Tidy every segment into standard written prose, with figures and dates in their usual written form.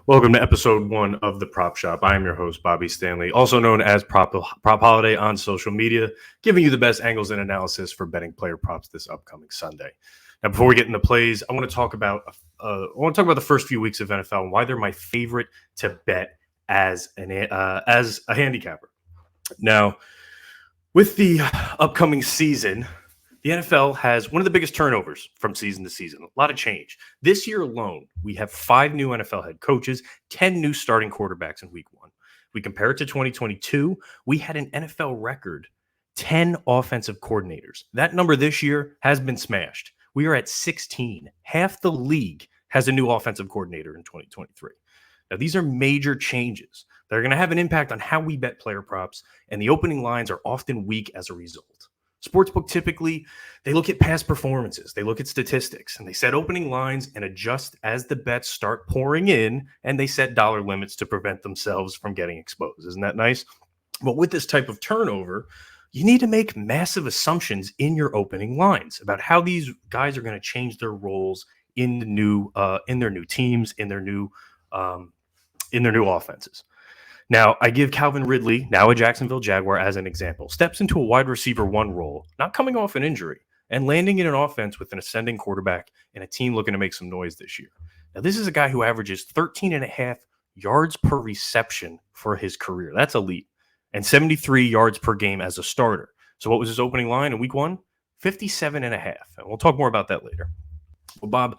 Welcome to episode 1 of the Prop Shop. I am your host, Bobby Stanley, also known as PropHolliday on social media, giving you the best angles and analysis for betting player props this upcoming Sunday. Now, before we get into plays, I want to talk about the first few weeks of NFL and why they're my favorite to bet as a handicapper. Now, with the upcoming season, the NFL has one of the biggest turnovers from season to season. A lot of change. This year alone, we have 5 new NFL head coaches, 10 new starting quarterbacks in week 1. We compare it to 2022, we had an NFL record 10 offensive coordinators. That number this year has been smashed. We are at 16. Half the league has a new offensive coordinator in 2023. Now, these are major changes that are going to have an impact on how we bet player props, and the opening lines are often weak as a result. Sportsbook typically, they look at past performances, they look at statistics, and they set opening lines and adjust as the bets start pouring in, and they set dollar limits to prevent themselves from getting exposed. Isn't that nice? But with this type of turnover, you need to make massive assumptions in your opening lines about how these guys are going to change their roles in the new, in their new teams, in their new offenses. Now, I give Calvin Ridley, now a Jacksonville Jaguar, as an example. Steps into a wide receiver 1 role, not coming off an injury, and landing in an offense with an ascending quarterback and a team looking to make some noise this year. Now, this is a guy who averages 13.5 yards per reception for his career. That's elite. And 73 yards per game as a starter. So what was his opening line in week 1? 57.5. And we'll talk more about that later. Well, Bob,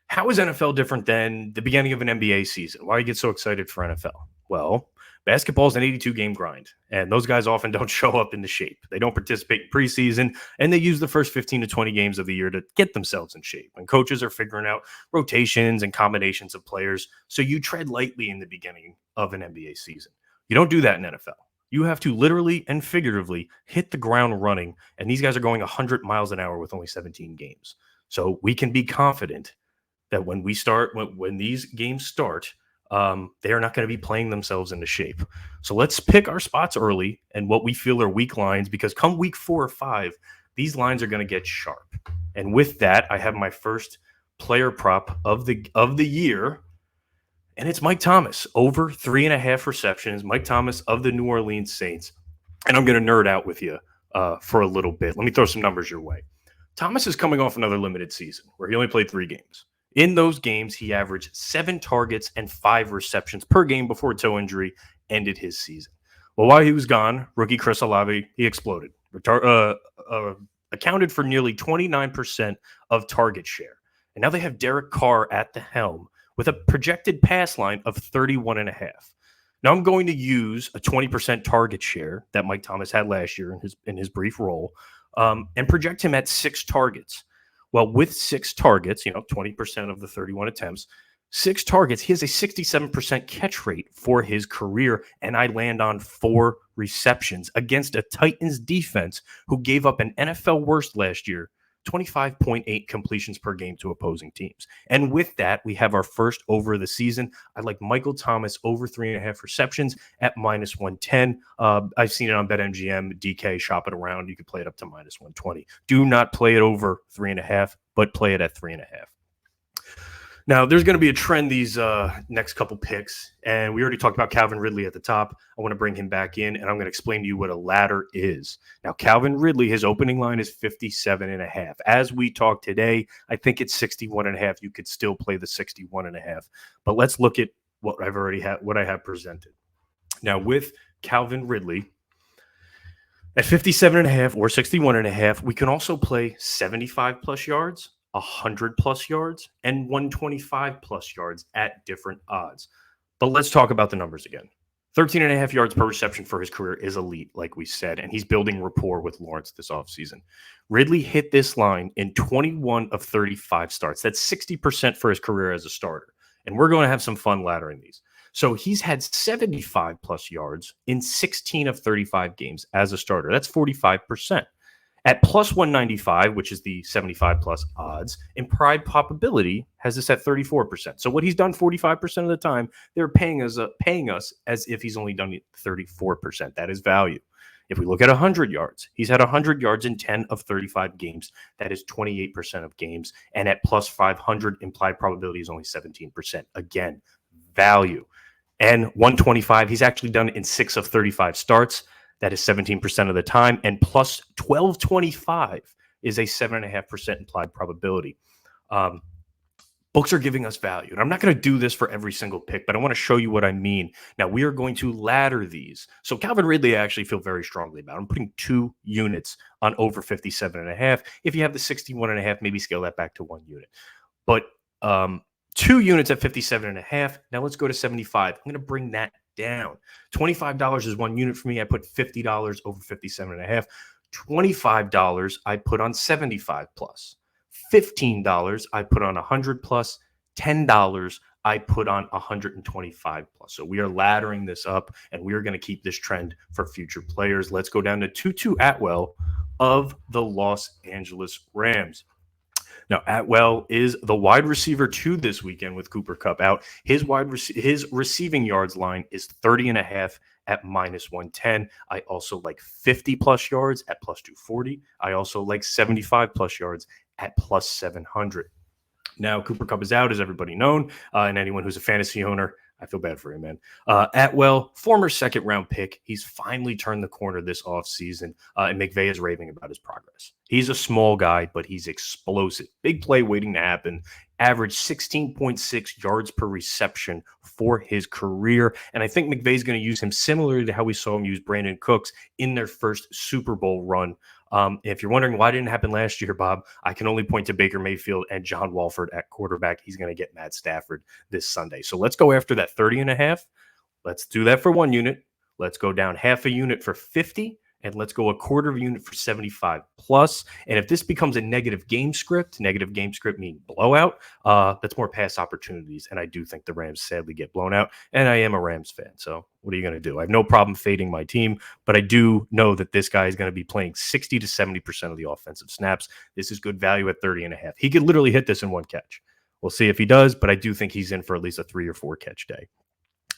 how is NFL different than the beginning of an NBA season? Why do you get so excited for NFL? Well, basketball is an 82-game grind, and those guys often don't show up in the shape. They don't participate in preseason, and they use the first 15 to 20 games of the year to get themselves in shape. And coaches are figuring out rotations and combinations of players, so you tread lightly in the beginning of an NBA season. You don't do that in NFL. You have to literally and figuratively hit the ground running, and these guys are going 100 miles an hour with only 17 games. So we can be confident that when these games start, they are not going to be playing themselves into shape. So let's pick our spots early and what we feel are weak lines, because come week 4 or 5, these lines are going to get sharp. And with that, I have my first player prop of the year, and it's Mike Thomas, over 3.5 receptions. Mike Thomas of the New Orleans Saints. And I'm going to nerd out with you for a little bit. Let me throw some numbers your way. Thomas is coming off another limited season where he only played 3 games. In those games, he averaged 7 targets and 5 receptions per game before a toe injury ended his season. Well, while he was gone, rookie Chris Olave, he exploded. Accounted for nearly 29% of target share. And now they have Derek Carr at the helm with a projected pass line of 31.5. Now I'm going to use a 20% target share that Mike Thomas had last year in his brief role, and project him at 6 targets. Well, with 6 targets, 20% of the 31 attempts, 6 targets, he has a 67% catch rate for his career, and I land on 4 receptions against a Titans defense who gave up an NFL worst last year, 25.8 completions per game to opposing teams. And with that, we have our first over of the season. I like Michael Thomas over 3.5 receptions at -110. I've seen it on BetMGM, DK, shop it around. You can play it up to -120. Do not play it over 3.5, but play it at 3.5. Now, there's going to be a trend these next couple picks, and we already talked about Calvin Ridley at the top. I want to bring him back in, and I'm going to explain to you what a ladder is. Now, Calvin Ridley, his opening line is 57.5. As we talk today, I think it's 61.5. You could still play the 61.5. But let's look at what I have presented. Now, with Calvin Ridley at 57.5 or 61.5, we can also play 75 plus yards, 100 plus yards, and 125 plus yards at different odds. But let's talk about the numbers again. 13.5 yards per reception for his career is elite, like we said, and he's building rapport with Lawrence this offseason. Ridley hit this line in 21 of 35 starts. That's 60% for his career as a starter. And we're going to have some fun laddering these. So he's had 75 plus yards in 16 of 35 games as a starter. That's 45%. At plus 195, which is the 75 plus odds, implied probability has this at 34%. So what he's done 45% of the time, they're paying us as if he's only done it 34%. That is value. If we look at 100 yards, he's had 100 yards in 10 of 35 games. That is 28% of games. And at plus 500, implied probability is only 17%. Again, value. And 125, he's actually done it in 6 of 35 starts. That is 17% of the time. And plus 1225 is a 7.5% implied probability. Books are giving us value. And I'm not going to do this for every single pick, but I want to show you what I mean. Now, we are going to ladder these. So Calvin Ridley, I actually feel very strongly about. I'm putting 2 units on over 57.5. If you have the 61.5, maybe scale that back to 1 unit. But 2 units at 57.5. Now let's go to 75. I'm going to bring that down. $25 is 1 unit for me. I put $50 over 57.5. $25 I put on 75 plus. $15 I put on 100 plus. $10 I put on 125 plus. So we are laddering this up, and we are going to keep this trend for future players. Let's go down to Tutu Atwell of the Los Angeles Rams. Now, Atwell is the wide receiver 2 this weekend with Cooper Kupp out. His receiving yards line is 30.5 at minus 110. I also like 50 plus yards at plus 240. I also like 75 plus yards at plus 700. Now, Cooper Kupp is out, as everybody known, and anyone who's a fantasy owner, I feel bad for him, man. Atwell, former second-round pick. He's finally turned the corner this offseason, and McVay is raving about his progress. He's a small guy, but he's explosive. Big play waiting to happen. Averaged 16.6 yards per reception for his career. And I think McVay's going to use him similarly to how we saw him use Brandon Cooks in their first Super Bowl run. If you're wondering why it didn't happen last year, Bob, I can only point to Baker Mayfield and John Wolford at quarterback. He's going to get Matt Stafford this Sunday. So let's go after that 30.5. Let's do that for 1 unit. Let's go down half a unit for 50. And let's go a quarter of a unit for 75 plus. And if this becomes a negative game script meaning blowout, that's more pass opportunities. And I do think the Rams sadly get blown out. And I am a Rams fan. So what are you going to do? I have no problem fading my team, but I do know that this guy is going to be playing 60 to 70% of the offensive snaps. This is good value at 30.5. He could literally hit this in 1 catch. We'll see if he does, but I do think he's in for at least a 3 or 4 catch day.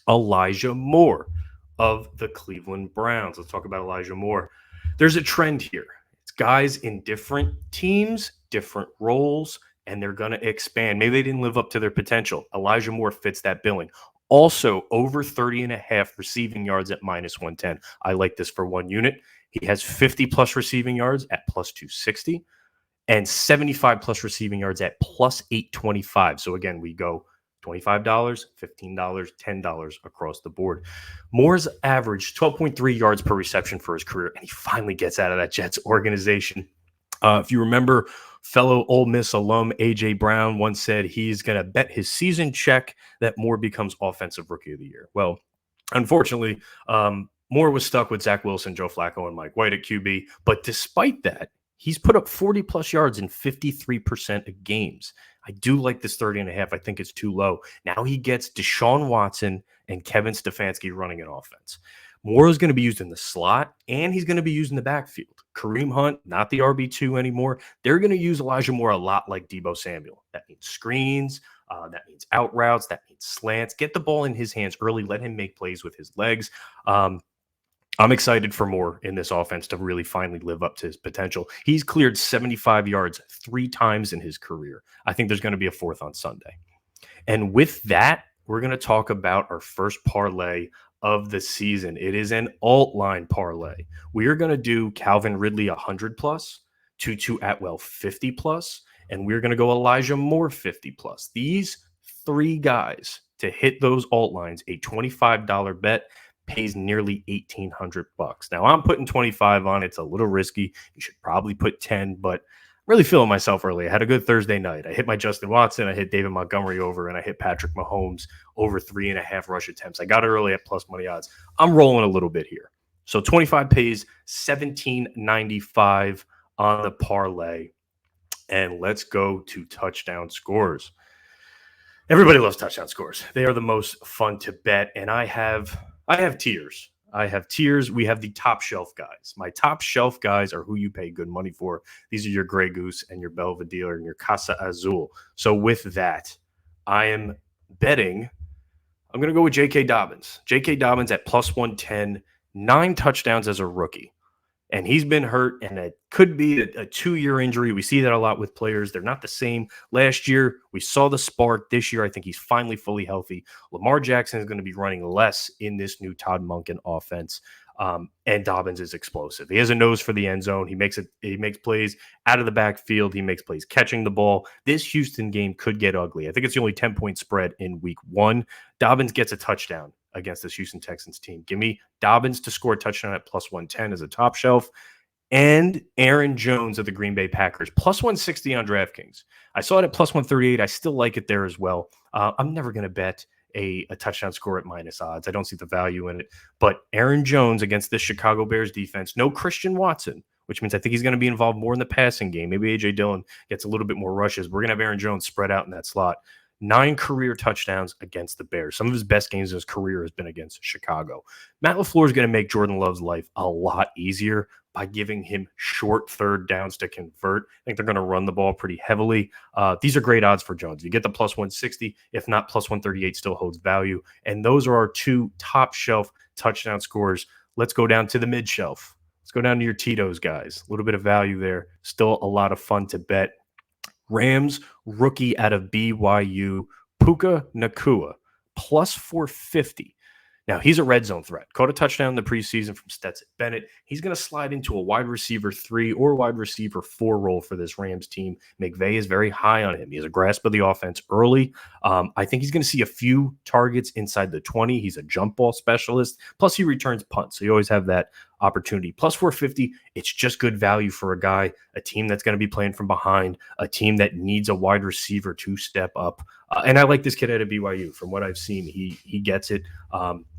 Elijah Moore of the Cleveland Browns. Let's talk about Elijah Moore. There's a trend here. It's guys in different teams, different roles, and they're going to expand. Maybe they didn't live up to their potential. Elijah Moore fits that billing. Also, over 30.5 receiving yards at minus 110. I like this for 1 unit. He has 50 plus receiving yards at plus 260 and 75 plus receiving yards at plus 825. So again, we go $25, $15, $10 across the board. Moore's averaged 12.3 yards per reception for his career, and he finally gets out of that Jets organization. If you remember, fellow Ole Miss alum A.J. Brown once said he's going to bet his season check that Moore becomes Offensive Rookie of the Year. Well, unfortunately, Moore was stuck with Zach Wilson, Joe Flacco, and Mike White at QB. But despite that, he's put up 40-plus yards in 53% of games. I do like this 30.5. I think it's too low. Now he gets Deshaun Watson and Kevin Stefanski running an offense. Moore is going to be used in the slot, and he's going to be used in the backfield. Kareem Hunt, not the RB2 anymore. They're going to use Elijah Moore a lot like Deebo Samuel. That means screens. That means out routes. That means slants. Get the ball in his hands early. Let him make plays with his legs. I'm excited for Moore in this offense to really finally live up to his potential. He's cleared 75 yards 3 times in his career. I think there's going to be a 4th on Sunday. And with that, we're going to talk about our first parlay of the season. It is an alt line parlay. We are going to do Calvin Ridley 100 plus, Tutu Atwell 50 plus, and we're going to go Elijah Moore 50 plus. These 3 guys to hit those alt lines, a $25 bet, pays nearly $1,800. Now I'm putting 25 on. It's a little risky. You should probably put 10, but I'm really feeling myself early. I had a good Thursday night. I hit my Justin Watson. I hit David Montgomery over, and I hit Patrick Mahomes over 3.5 rush attempts. I got it early at plus money odds. I'm rolling a little bit here. So 25 pays $17.95 on the parlay. And let's go to touchdown scores. Everybody loves touchdown scores. They are the most fun to bet, and I have tiers. We have the top shelf guys. My top shelf guys are who you pay good money for. These are your Grey Goose and your Belvedere and your Casa Azul. So with that, I am betting. I'm going to go with J.K. Dobbins. J.K. Dobbins at plus 110, 9 touchdowns as a rookie. And he's been hurt, and it could be a 2-year injury. We see that a lot with players. They're not the same. Last year, we saw the spark. This year, I think he's finally fully healthy. Lamar Jackson is going to be running less in this new Todd Monken offense. And Dobbins is explosive. He has a nose for the end zone. He makes plays out of the backfield. He makes plays catching the ball. This Houston game could get ugly. I think it's the only 10-point spread in week 1. Dobbins gets a touchdown against this Houston Texans team. Give me Dobbins to score a touchdown at plus 110 as a top shelf, and Aaron Jones of the Green Bay Packers plus 160 on DraftKings. I saw it at plus 138. I still like it there as well. I'm never going to bet a touchdown score at minus odds. I don't see the value in it. But Aaron Jones against this Chicago Bears defense, no Christian Watson, which means I think he's going to be involved more in the passing game. Maybe A.J. Dillon gets a little bit more rushes. We're going to have Aaron Jones spread out in that slot. 9 career touchdowns against the Bears. Some of his best games in his career has been against Chicago. Matt LaFleur is going to make Jordan Love's life a lot easier by giving him short third downs to convert. I think they're going to run the ball pretty heavily. These are great odds for Jones. You get the plus 160. If not, plus 138 still holds value. And those are our 2 top shelf touchdown scores. Let's go down to the mid shelf. Let's go down to your Tito's guys. A little bit of value there. Still a lot of fun to bet. Rams rookie out of BYU, Puka Nacua, plus 450. Now, he's a red zone threat. Caught a touchdown in the preseason from Stetson Bennett. He's going to slide into a wide receiver 3 or wide receiver 4 role for this Rams team. McVay is very high on him. He has a grasp of the offense early. I think he's going to see a few targets inside the 20. He's a jump ball specialist. Plus, he returns punts, so you always have that opportunity. Plus 450, it's just good value for a guy, a team that's going to be playing from behind, a team that needs a wide receiver to step up. And I like this kid out of BYU. From what I've seen, he gets it.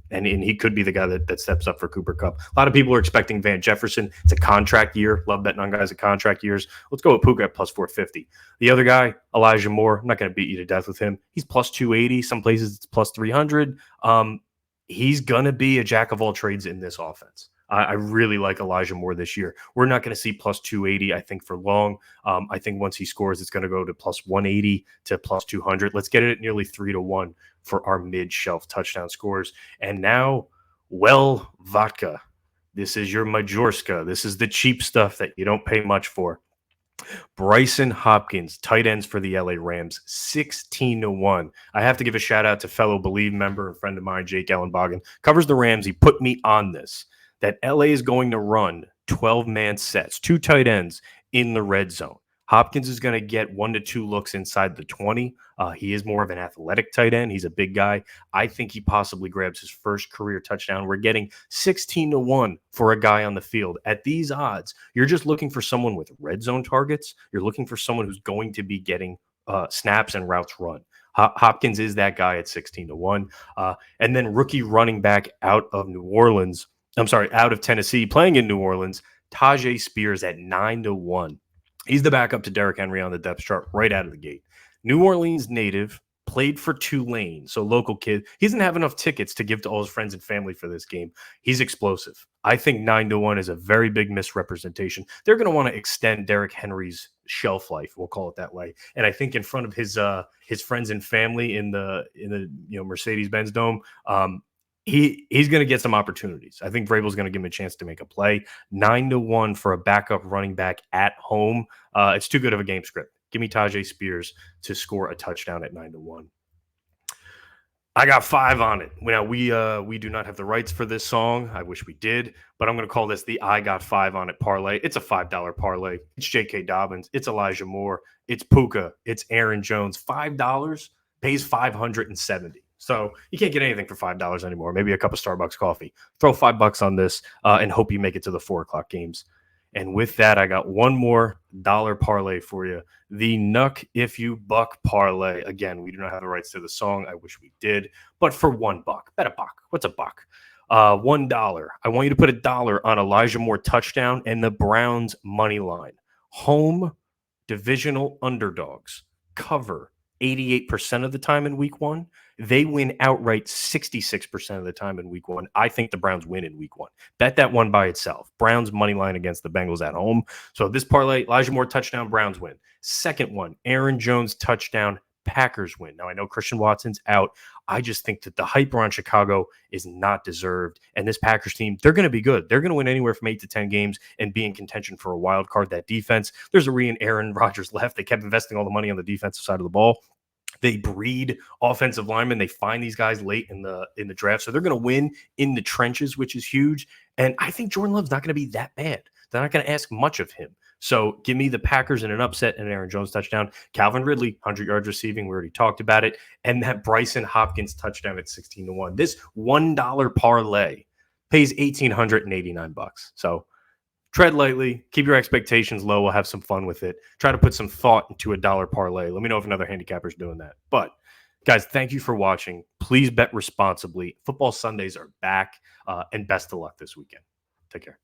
And he could be the guy that steps up for Cooper Kupp. A lot of people are expecting Van Jefferson. It's a contract year. Love betting on guys at contract years. Let's go with Puka at plus 450. The other guy, Elijah Moore, I'm not going to beat you to death with him. He's plus 280. Some places it's plus 300. He's going to be a jack of all trades in this offense. I really like Elijah Moore this year. We're not going to see plus 280, I think, for long. I think once he scores, it's going to go to plus 180 to plus 200. Let's get it at nearly 3-1 for our mid-shelf touchdown scores. And now, well, vodka. This is your Majorska. This is the cheap stuff that you don't pay much for. Bryson Hopkins, tight ends for the LA Rams, 16-1. I have to give a shout out to fellow Believe member and friend of mine, Jake Ellenbogen. Covers the Rams. He put me on this, that LA is going to run 12-man sets, 2 tight ends in the red zone. Hopkins is going to get 1 to 2 looks inside the 20. He is more of an athletic tight end. He's a big guy. I think he possibly grabs his first career touchdown. We're getting 16-1 for a guy on the field. At these odds, you're just looking for someone with red zone targets. You're looking for someone who's going to be getting snaps and routes run. Hopkins is that guy at 16-1. And then rookie running back out of Tennessee, playing in New Orleans, Tajay Spears at 9-1. He's the backup to Derrick Henry on the depth chart right out of the gate. New Orleans native, played for Tulane, so local kid. He doesn't have enough tickets to give to all his friends and family for this game. He's explosive. I think 9-1 is a very big misrepresentation. They're going to want to extend Derrick Henry's shelf life, we'll call it that way. And I think in front of his friends and family in the Mercedes-Benz Dome, he's going to get some opportunities. I think Vrabel's going to give him a chance to make a play. 9-1 for a backup running back at home. It's too good of a game script. Give me Tajay Spears to score a touchdown at 9-1. I got 5 on it. Now, we do not have the rights for this song. I wish we did, but I'm going to call this the I got 5 on it parlay. It's a $5 parlay. It's J.K. Dobbins. It's Elijah Moore. It's Puka. It's Aaron Jones. $5 pays $570. So you can't get anything for $5 anymore. Maybe a cup of Starbucks coffee. Throw $5 on this and hope you make it to the 4 o'clock games. And with that, I got one more dollar parlay for you. The Nuck If You Buck parlay. Again, we do not have the rights to the song. I wish we did. But for $1, bet a buck. What's a buck? $1. I want you to put $1 on Elijah Moore touchdown and the Browns money line. Home divisional underdogs cover 88% of the time in week 1. They win outright 66% of the time in week 1. I think the Browns win in week 1. Bet that one by itself. Browns money line against the Bengals at home. So this parlay, Elijah Moore touchdown, Browns win. Second one, Aaron Jones touchdown, Packers win. Now, I know Christian Watson's out. I just think that the hype around Chicago is not deserved. And this Packers team, they're going to be good. They're going to win anywhere from 8 to 10 games and be in contention for a wild card. That defense, there's a reason Aaron Rodgers left. They kept investing all the money on the defensive side of the ball. They breed offensive linemen. They find these guys late in the draft. So they're going to win in the trenches, which is huge. And I think Jordan Love's not going to be that bad. They're not going to ask much of him. So give me the Packers in an upset and an Aaron Jones touchdown. Calvin Ridley, 100 yards receiving. We already talked about it. And that Bryson Hopkins touchdown at 16-1. This $1 parlay pays $1,889. So tread lightly. Keep your expectations low. We'll have some fun with it. Try to put some thought into a dollar parlay. Let me know if another handicapper is doing that. But guys, thank you for watching. Please bet responsibly. Football Sundays are back. And best of luck this weekend. Take care.